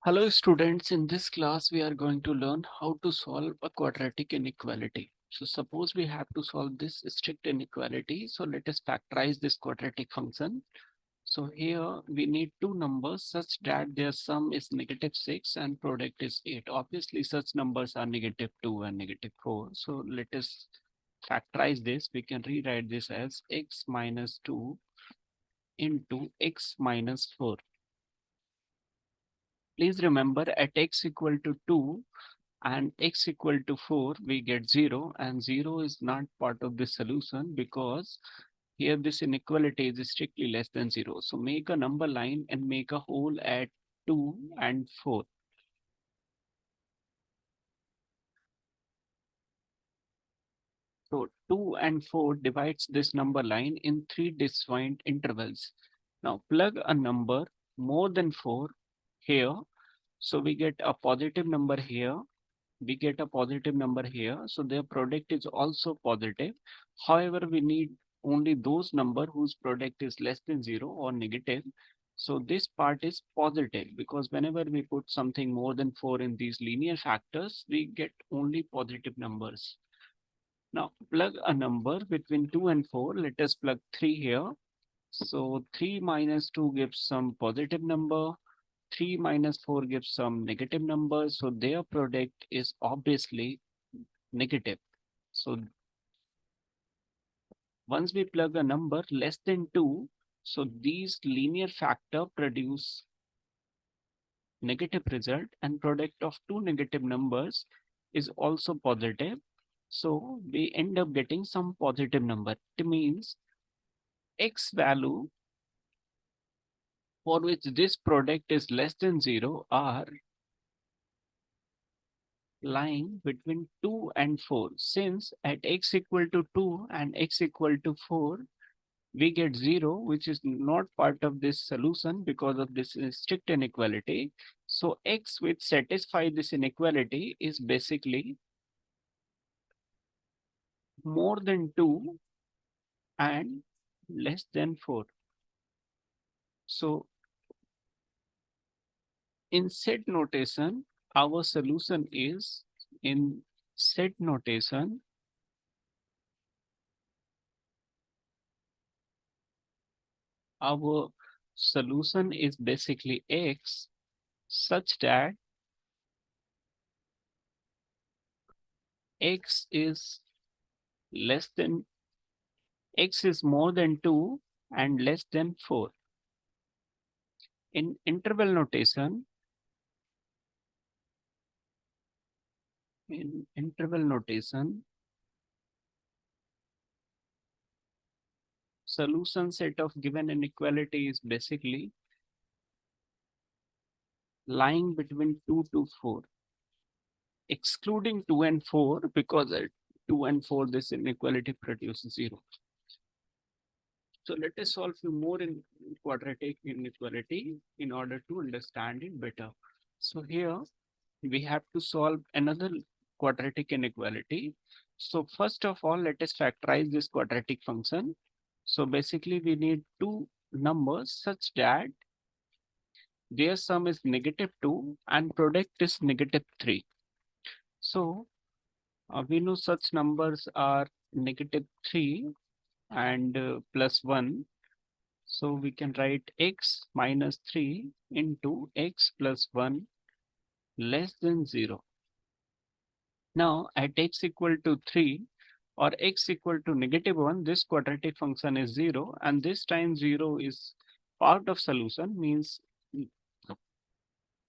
Hello students, in this class we are going to learn how to solve a quadratic inequality. So suppose we have to solve this strict inequality. So let us factorize this quadratic function. So here we need two numbers such that their sum is -6 and product is 8. Obviously such numbers are -2 and -4. So let us factorize this. We can rewrite this as x minus 2 into x minus 4. Please remember at x equal to 2 and x equal to 4 we get 0, and 0 is not part of the solution because here this inequality is strictly less than 0. So make a number line and make a hole at 2 and 4. So 2 and 4 divides this number line in three disjoint intervals. Now plug a number more than 4 here. So we get a positive number here, we get a positive number here, so their product is also positive. However, we need only those number whose product is less than 0 or negative. So this part is positive because whenever we put something more than 4 in these linear factors, we get only positive numbers. Now plug a number between 2 and 4. Let us plug 3 here. So 3 minus 2 gives some positive number. 3 minus 4 gives some negative numbers, so their product is obviously negative. So once we plug a number less than 2, so these linear factor produce negative result, and product of two negative numbers is also positive. So we end up getting some positive number. It means x value for which this product is less than 0 are lying between 2 and 4. Since at x equal to 2 and x equal to 4, we get 0, which is not part of this solution because of this strict inequality. So x which satisfy this inequality is basically more than 2 and less than 4. So in set notation, our solution is in set notation. Our solution is basically x such that x is less than x is more than 2 and less than 4. In interval notation, solution set of given inequality is basically lying between 2 to 4, excluding 2 and 4 because at 2 and 4 this inequality produces 0. So let us solve few more in quadratic inequality in order to understand it better. So here we have to solve another quadratic inequality. So first of all, let us factorize this quadratic function. So basically we need two numbers such that their sum is -2 and product is -3. So we know such numbers are -3 and +1. So we can write x minus 3 into x plus 1 less than 0. Now at x equal to 3 or x equal to -1, this quadratic function is 0, and this time 0 is part of solution, means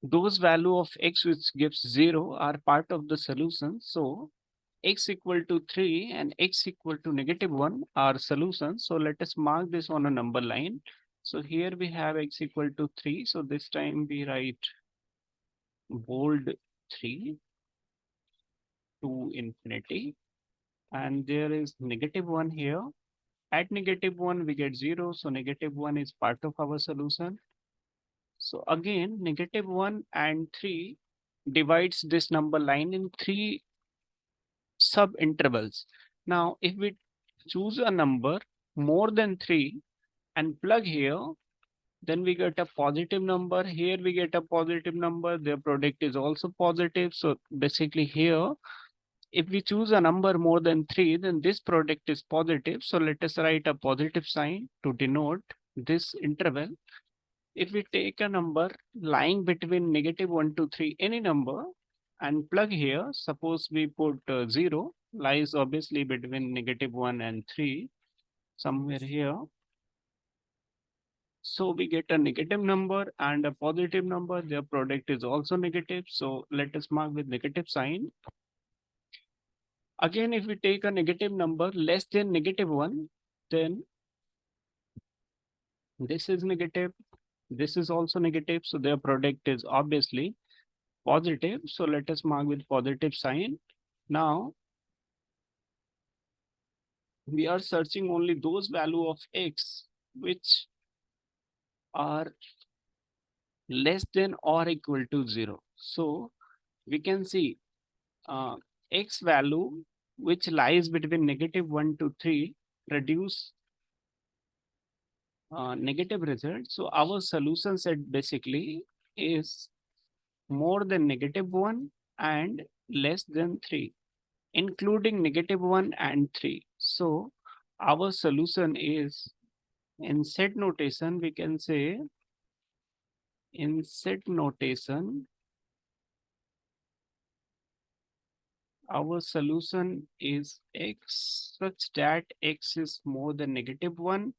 those value of x which gives 0 are part of the solution. So x equal to 3 and x equal to -1 are solutions. So let us mark this on a number line. So here we have x equal to 3. So this time we write bold 3 to infinity. And there is -1 here. At -1 we get 0. So -1 is part of our solution. So again, -1 and 3 divides this number line in three sub intervals. Now, if we choose a number more than 3 and plug here, Then we get a positive number. Here we get a positive number. Their product is also positive. So basically here, if we choose a number more than 3, then this product is positive. So let us write a positive sign to denote this interval. If we take a number lying between -1 to 3, any number, and plug here, suppose we put 0, lies obviously between -1 and 3, somewhere here. So we get a negative number and a positive number. Their product is also negative. So let us mark with negative sign. Again, if we take a negative number less than -1, then this is negative. This is also negative. So their product is obviously positive. So let us mark with positive sign. Now we are searching only those value of x which are less than or equal to 0. So we can see x value which lies between -1 to 3 produce negative result. So our solution set basically is more than -1 and less than 3, including -1 and 3. So our solution is, in set notation, we can say in set notation, our solution is x such that x is more than -1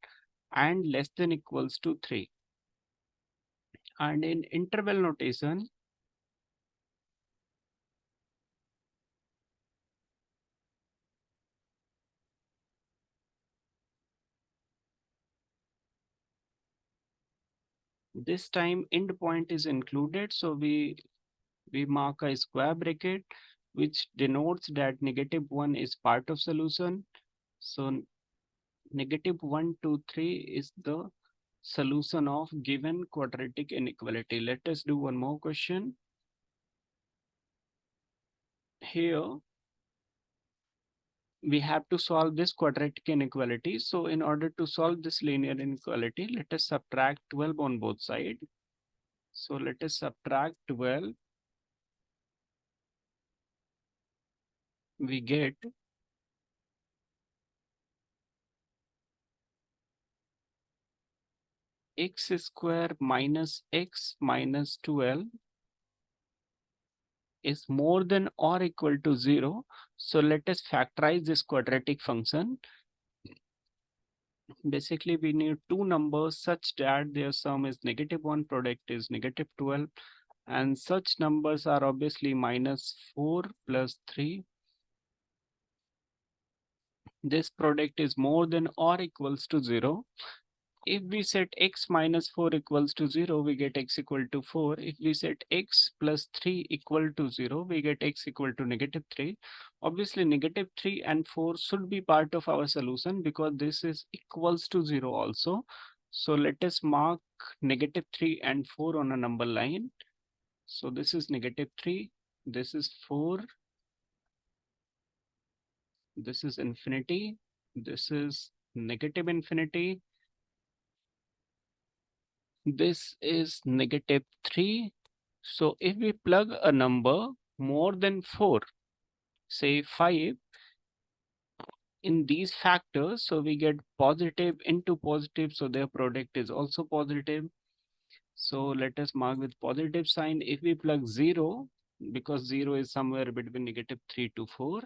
and less than equals to 3. And in interval notation, this time endpoint is included. So we mark a square bracket which denotes that -1 is part of solution. So -1 to 3 is the solution of given quadratic inequality. Let us do one more question. Here we have to solve this quadratic inequality. So in order to solve this linear inequality, let us subtract 12 on both sides. So let us subtract 12. We get x square minus x minus 12 is more than or equal to 0. So let us factorize this quadratic function. Basically, we need two numbers such that their sum is -1, product is -12, and such numbers are obviously -4 plus 3. This product is more than or equals to 0. If we set x minus 4 equals to 0, we get x equal to 4. If we set x plus 3 equal to 0, we get x equal to -3. Obviously, -3 and 4 should be part of our solution because this is equals to 0 also. So let us mark -3 and 4 on a number line. So this is -3, this is 4, this is infinity, this is -infinity. This is -3. So if we plug a number more than 4, say 5, in these factors, so we get positive into positive, so their product is also positive. So let us mark with positive sign. If we plug 0, because 0 is somewhere between -3 to 4,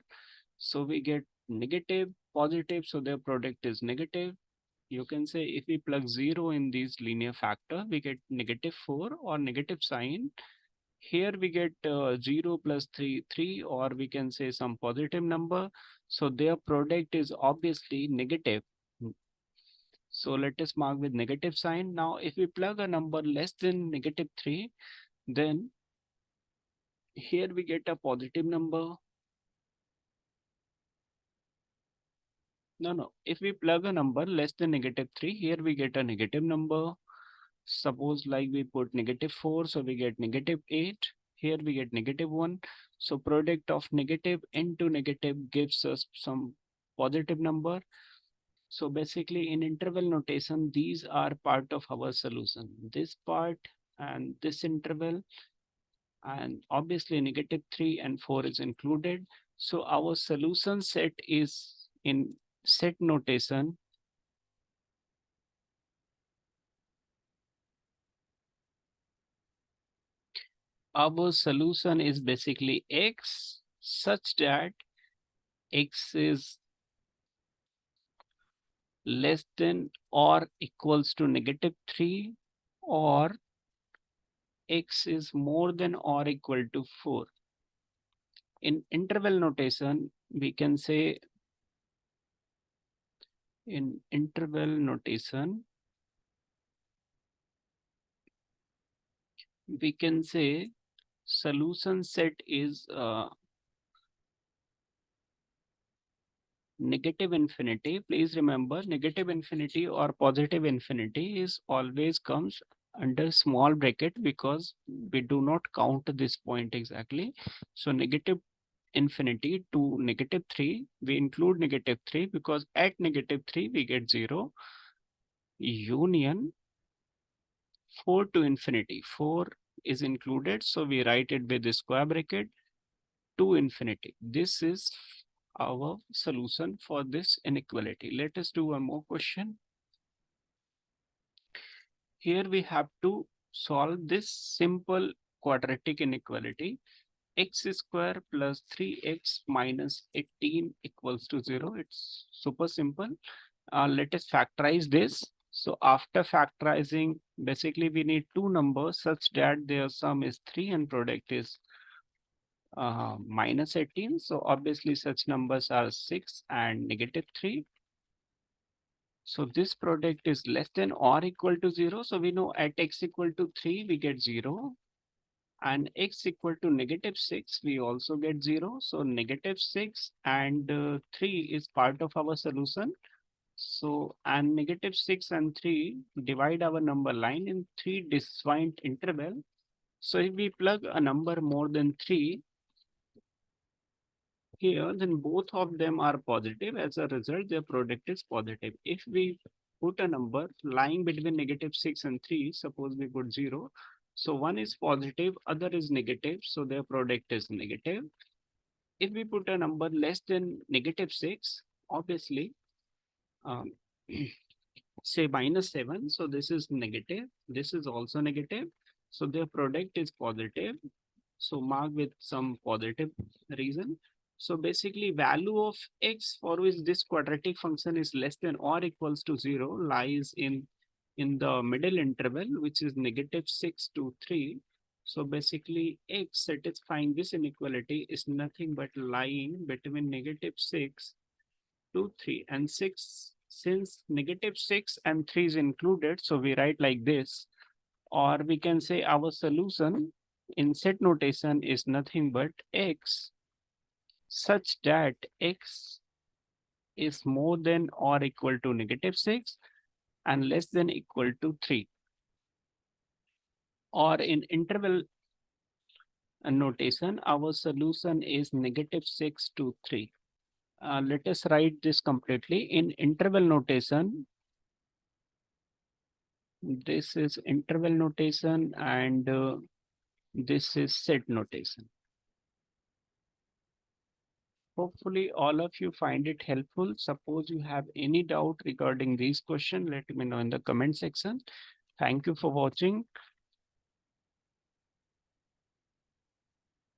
so we get negative, positive, so their product is negative. You can say if we plug 0 in these linear factor, we get -4 or negative sign. Here we get 0 plus 3, 3, or we can say some positive number. So their product is obviously negative. So let us mark with negative sign. Now, if we plug a number less than -3, then here we get a positive number. No. If we plug a number less than -3, here we get a negative number. Suppose like we put -4, so we get -8. Here we get -1. So product of negative into negative gives us some positive number. So basically in interval notation, these are part of our solution. This part and this interval, and obviously -3 and 4 is included. So our solution set is in set notation. Our solution is basically x such that x is less than or equals to -3, or x is more than or equal to 4. In interval notation, we can say in interval notation, we can say solution set is negative infinity. Please remember, negative infinity or positive infinity is always comes under small bracket because we do not count this point exactly. So negative infinity to -3, we include -3 because at -3 we get 0. Union 4 to infinity, 4 is included, so we write it with the square bracket to infinity. This is our solution for this inequality. Let us do one more question. Here we have to solve this simple quadratic inequality. X square plus 3x minus 18 equals to 0. It's super simple. Let us factorize this. So after factorizing, basically we need two numbers such that their sum is 3 and product is -18. So obviously such numbers are 6 and -3. So this product is less than or equal to 0. So we know at x equal to 3, we get 0. And x equal to -6, we also get 0. So -6 and 3 is part of our solution. So, and -6 and 3 divide our number line in 3 disjoint interval. So if we plug a number more than 3 here, then both of them are positive. As a result, their product is positive. If we put a number lying between -6 and 3, suppose we put 0. So one is positive, other is negative. So their product is negative. If we put a number less than -6, obviously, um, say -7. So this is negative. This is also negative. So their product is positive. So mark with some positive reason. So basically value of x for which this quadratic function is less than or equals to 0 lies in the middle interval, which is -6 to 3. So basically x satisfying this inequality is nothing but lying between -6 to 3 and 6. Since -6 and 3 is included, so we write like this, or we can say our solution in set notation is nothing but x such that x is more than or equal to -6 and less than equal to 3. Or in interval notation, our solution is -6 to 3. Let us write this completely. In interval notation, this is interval notation and this is set notation. Hopefully all of you find it helpful. Suppose you have any doubt regarding these questions, let me know in the comment section. Thank you for watching.